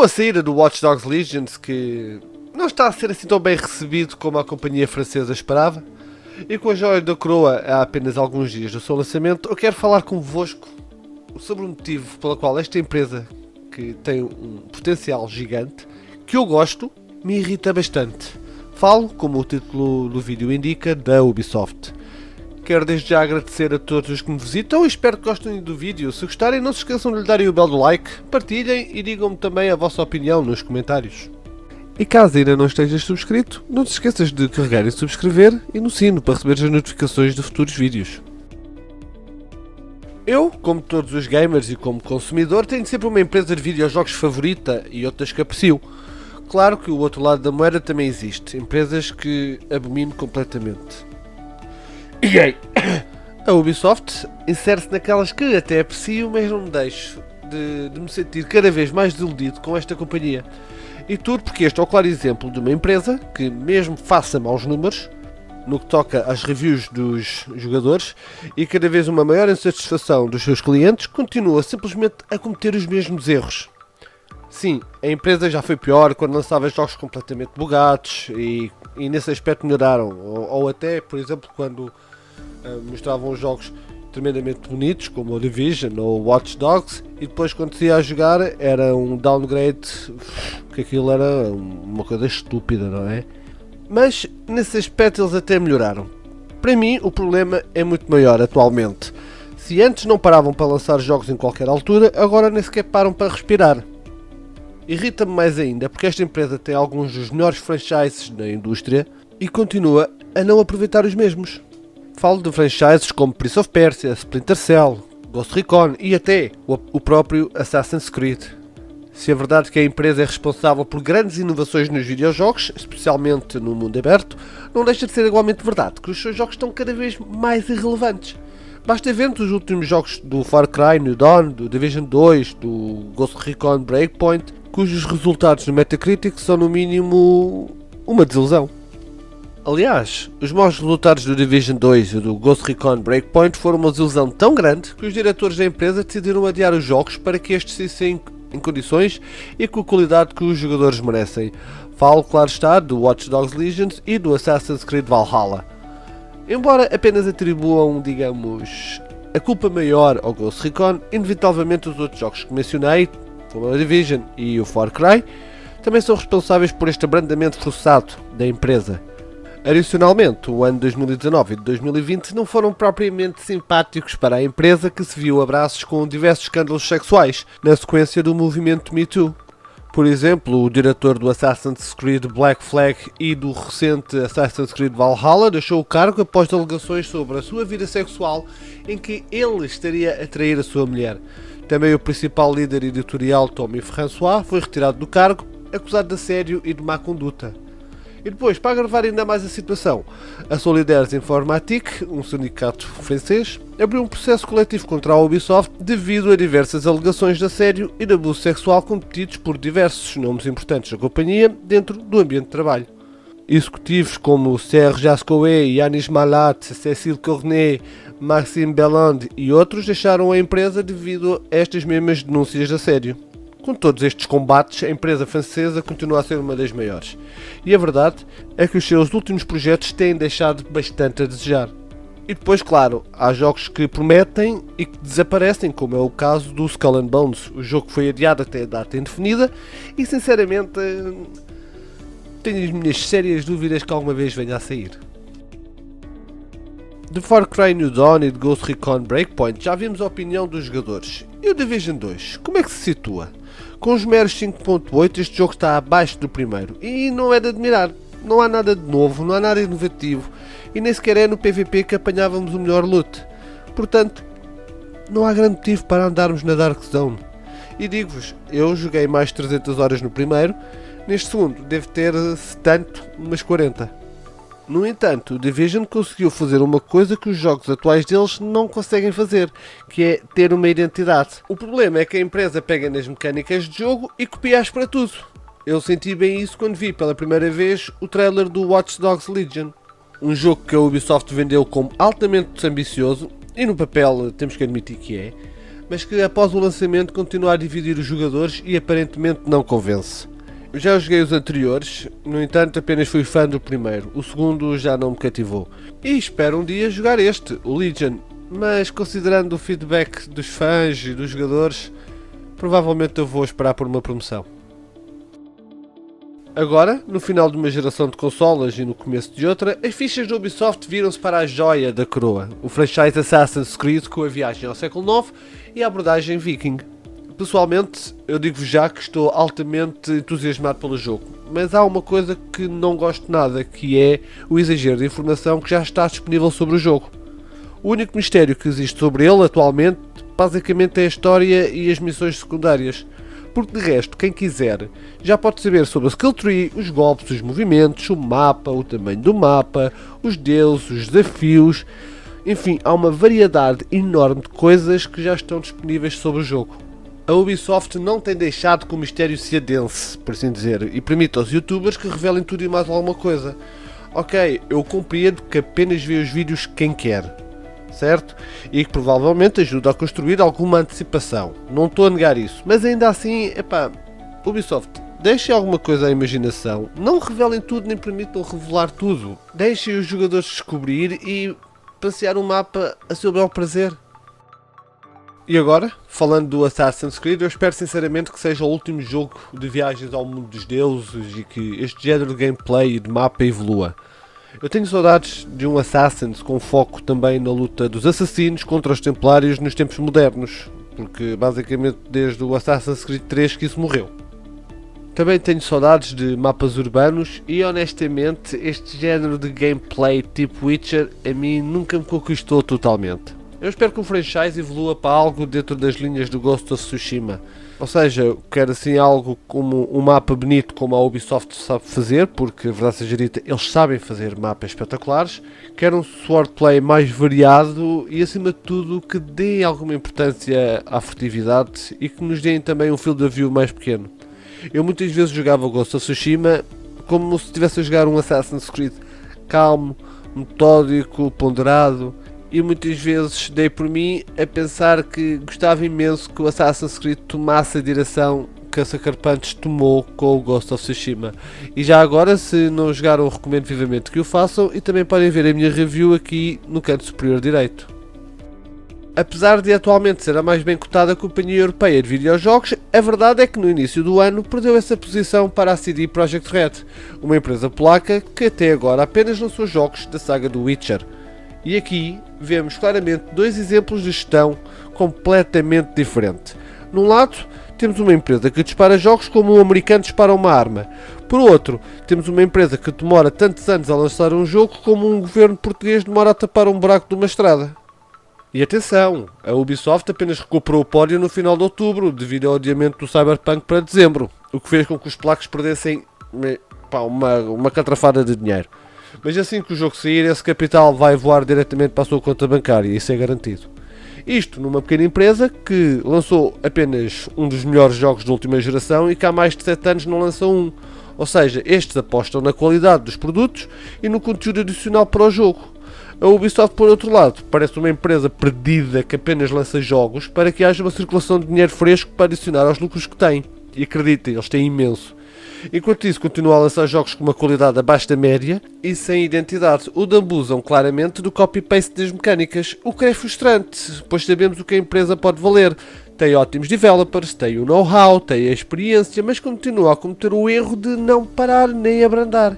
Com a saída do Watch Dogs Legion, que não está a ser assim tão bem recebido como a companhia francesa esperava, e com a joia da coroa há apenas alguns dias do seu lançamento, eu quero falar convosco sobre o motivo pelo qual esta empresa, que tem um potencial gigante, que eu gosto, me irrita bastante. Falo, como o título do vídeo indica, da Ubisoft. Quero desde já agradecer a todos os que me visitam e espero que gostem do vídeo. Se gostarem, não se esqueçam de lhe darem o belo do like, partilhem e digam-me também a vossa opinião nos comentários. E caso ainda não estejas subscrito, não te esqueças de carregar em subscrever e no sino para receber as notificações de futuros vídeos. Eu, como todos os gamers e como consumidor, tenho sempre uma empresa de videojogos favorita e outras que aprecio. Claro que o outro lado da moeda também existe, empresas que abomino completamente. EA. A Ubisoft insere-se naquelas que até aprecio, mas não me deixo de me sentir cada vez mais desiludido com esta companhia. E tudo porque este é o claro exemplo de uma empresa que, mesmo faça maus números, no que toca às reviews dos jogadores e cada vez uma maior insatisfação dos seus clientes, continua simplesmente a cometer os mesmos erros. Sim, a empresa já foi pior quando lançava jogos completamente bugados e nesse aspecto melhoraram, ou até, por exemplo, quando mostravam jogos tremendamente bonitos como o Division ou Watch Dogs e depois quando se ia a jogar era um downgrade, que aquilo era uma coisa estúpida, não é? Mas nesse aspecto eles até melhoraram. Para mim o problema é muito maior atualmente. Se antes não paravam para lançar jogos em qualquer altura, agora nem sequer param para respirar. Irrita-me mais ainda porque esta empresa tem alguns dos melhores franchises da indústria e continua a não aproveitar os mesmos. Falo de franchises como Prince of Persia, Splinter Cell, Ghost Recon e até o próprio Assassin's Creed. Se é verdade que a empresa é responsável por grandes inovações nos videojogos, especialmente no mundo aberto, não deixa de ser igualmente verdade que os seus jogos estão cada vez mais irrelevantes. Basta ver os últimos jogos do Far Cry New Dawn, do Division 2, do Ghost Recon Breakpoint, cujos resultados no Metacritic são no mínimo uma desilusão. Aliás, os maus resultados do Division 2 e do Ghost Recon Breakpoint foram uma desilusão tão grande que os diretores da empresa decidiram adiar os jogos para que estes saíssem em condições e com a qualidade que os jogadores merecem. Falo, claro está, do Watch Dogs Legion e do Assassin's Creed Valhalla. Embora apenas atribuam, digamos, a culpa maior ao Ghost Recon, inevitavelmente os outros jogos que mencionei, como a Division e o Far Cry, também são responsáveis por este abrandamento forçado da empresa. Adicionalmente, o ano 2019 e de 2020 não foram propriamente simpáticos para a empresa, que se viu a braços com diversos escândalos sexuais na sequência do movimento Me Too. Por exemplo, o diretor do Assassin's Creed Black Flag e do recente Assassin's Creed Valhalla deixou o cargo após alegações sobre a sua vida sexual em que ele estaria a trair a sua mulher. Também o principal líder editorial, Tommy François, foi retirado do cargo, acusado de assédio e de má conduta. E depois, para agravar ainda mais a situação, a Solidaires Informatique, um sindicato francês, abriu um processo coletivo contra a Ubisoft devido a diversas alegações de assédio e de abuso sexual cometidos por diversos nomes importantes da companhia dentro do ambiente de trabalho. Executivos como Serge Ascoé, Yanis Malat, Cécile Cornet, Maxime Belland e outros deixaram a empresa devido a estas mesmas denúncias de assédio. Com todos estes combates, a empresa francesa continua a ser uma das maiores. E a verdade é que os seus últimos projetos têm deixado bastante a desejar. E depois, claro, há jogos que prometem e que desaparecem, como é o caso do Skull and Bones. O jogo foi adiado até a data indefinida e, sinceramente, tenho as minhas sérias dúvidas que alguma vez venha a sair. De Far Cry New Dawn e de Ghost Recon Breakpoint já vimos a opinião dos jogadores. E o Division 2, como é que se situa? Com os meros 5.8 este jogo está abaixo do primeiro e não é de admirar. Não há nada de novo, não há nada inovativo e nem sequer é no PVP que apanhávamos o melhor loot. Portanto, não há grande motivo para andarmos na Dark Zone. E digo-vos, eu joguei mais de 300 horas no primeiro, neste segundo devo ter, se tanto, umas 40. No entanto, o Division conseguiu fazer uma coisa que os jogos atuais deles não conseguem fazer, que é ter uma identidade. O problema é que a empresa pega nas mecânicas de jogo e copia-as para tudo. Eu senti bem isso quando vi pela primeira vez o trailer do Watch Dogs Legion. Um jogo que a Ubisoft vendeu como altamente ambicioso, e no papel temos que admitir que é, mas que após o lançamento continua a dividir os jogadores e aparentemente não convence. Eu já joguei os anteriores, no entanto apenas fui fã do primeiro, o segundo já não me cativou. E espero um dia jogar este, o Legion, mas considerando o feedback dos fãs e dos jogadores, provavelmente eu vou esperar por uma promoção. Agora, no final de uma geração de consolas e no começo de outra, as fichas da Ubisoft viram-se para a joia da coroa, o franchise Assassin's Creed com a viagem ao século IX e a abordagem viking. Pessoalmente, eu digo-vos já que estou altamente entusiasmado pelo jogo, mas há uma coisa que não gosto nada, que é o exagero de informação que já está disponível sobre o jogo. O único mistério que existe sobre ele atualmente, basicamente é a história e as missões secundárias, porque de resto, quem quiser, já pode saber sobre a skill tree, os golpes, os movimentos, o mapa, o tamanho do mapa, os deuses, os desafios, enfim, há uma variedade enorme de coisas que já estão disponíveis sobre o jogo. A Ubisoft não tem deixado que o mistério se adense, por assim dizer, e permite aos youtubers que revelem tudo e mais alguma coisa. Ok, eu compreendo que apenas vê os vídeos quem quer, certo? E que provavelmente ajuda a construir alguma antecipação. Não estou a negar isso, mas ainda assim, Ubisoft, deixem alguma coisa à imaginação. Não revelem tudo nem permitam revelar tudo. Deixem os jogadores descobrir e passear o mapa a seu bel prazer. E agora, falando do Assassin's Creed, eu espero sinceramente que seja o último jogo de viagens ao mundo dos deuses e que este género de gameplay e de mapa evolua. Eu tenho saudades de um Assassin's com foco também na luta dos assassinos contra os templários nos tempos modernos, porque basicamente desde o Assassin's Creed 3 que isso morreu. Também tenho saudades de mapas urbanos e honestamente este género de gameplay tipo Witcher a mim nunca me conquistou totalmente. Eu espero que o franchise evolua para algo dentro das linhas do Ghost of Tsushima. Ou seja, quero assim algo como um mapa bonito como a Ubisoft sabe fazer, porque a verdade seja dita, eles sabem fazer mapas espetaculares. Quero um swordplay mais variado e acima de tudo que deem alguma importância à furtividade e que nos deem também um field of view mais pequeno. Eu muitas vezes jogava o Ghost of Tsushima como se estivesse a jogar um Assassin's Creed calmo, metódico, ponderado. E muitas vezes dei por mim a pensar que gostava imenso que o Assassin's Creed tomasse a direção que a Sucker Punch tomou com o Ghost of Tsushima. E já agora, se não jogaram, recomendo vivamente que o façam e também podem ver a minha review aqui no canto superior direito. Apesar de atualmente ser a mais bem cotada companhia europeia de videojogos, a verdade é que no início do ano perdeu essa posição para a CD Projekt Red, uma empresa polaca que até agora apenas lançou jogos da saga do Witcher. E aqui vemos claramente dois exemplos de gestão completamente diferentes. Num lado, temos uma empresa que dispara jogos como um americano dispara uma arma. Por outro, temos uma empresa que demora tantos anos a lançar um jogo como um governo português demora a tapar um buraco de uma estrada. E atenção, a Ubisoft apenas recuperou o pódio no final de outubro, devido ao adiamento do Cyberpunk para dezembro, o que fez com que os polacos perdessem uma catrafada de dinheiro. Mas assim que o jogo sair, esse capital vai voar diretamente para a sua conta bancária, isso é garantido. Isto numa pequena empresa que lançou apenas um dos melhores jogos da última geração e que há mais de 7 anos não lança um. Ou seja, estes apostam na qualidade dos produtos e no conteúdo adicional para o jogo. A Ubisoft, por outro lado, parece uma empresa perdida que apenas lança jogos para que haja uma circulação de dinheiro fresco para adicionar aos lucros que tem. E acreditem, eles têm imenso. Enquanto isso, continua a lançar jogos com uma qualidade abaixo da média e sem identidade, onde abusam claramente do copy-paste das mecânicas, o que é frustrante, pois sabemos o que a empresa pode valer. Tem ótimos developers, tem o know-how, tem a experiência, mas continua a cometer o erro de não parar nem abrandar.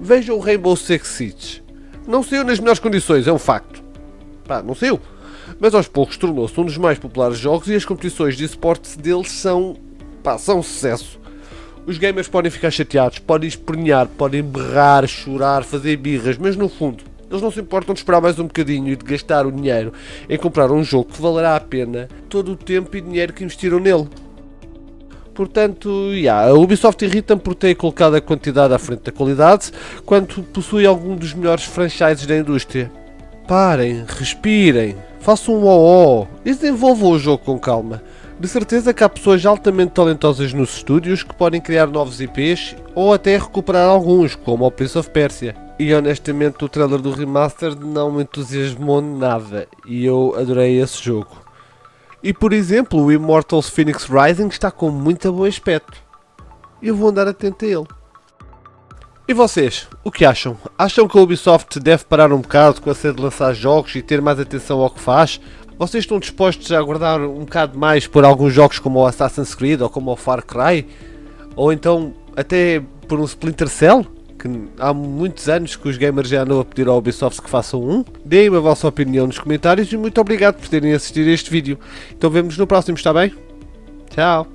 Vejam o Rainbow Six Siege. Não saiu nas melhores condições, é um facto. Não saiu. Mas aos poucos tornou-se um dos mais populares jogos e as competições de esportes deles são um sucesso. Os gamers podem ficar chateados, podem espernear, podem berrar, chorar, fazer birras, mas no fundo, eles não se importam de esperar mais um bocadinho e de gastar o dinheiro em comprar um jogo que valerá a pena todo o tempo e dinheiro que investiram nele. Portanto, a Ubisoft irrita-me por ter colocado a quantidade à frente da qualidade, quando possui algum dos melhores franchises da indústria. Parem, respirem, façam um ó e desenvolvam o jogo com calma. De certeza que há pessoas altamente talentosas nos estúdios que podem criar novos IPs ou até recuperar alguns, como o Prince of Persia. E honestamente o trailer do Remastered não me entusiasmou nada e eu adorei esse jogo. E por exemplo, o Immortals Phoenix Rising está com muito bom aspecto. Eu vou andar atento a ele. E vocês, o que acham? Acham que a Ubisoft deve parar um bocado com a cena de lançar jogos e ter mais atenção ao que faz? Vocês estão dispostos a aguardar um bocado mais por alguns jogos como o Assassin's Creed ou como o Far Cry? Ou então até por um Splinter Cell? Que há muitos anos que os gamers já andam a pedir ao Ubisoft que façam um. Deem a vossa opinião nos comentários e muito obrigado por terem assistido a este vídeo. Então vemos no próximo, está bem? Tchau!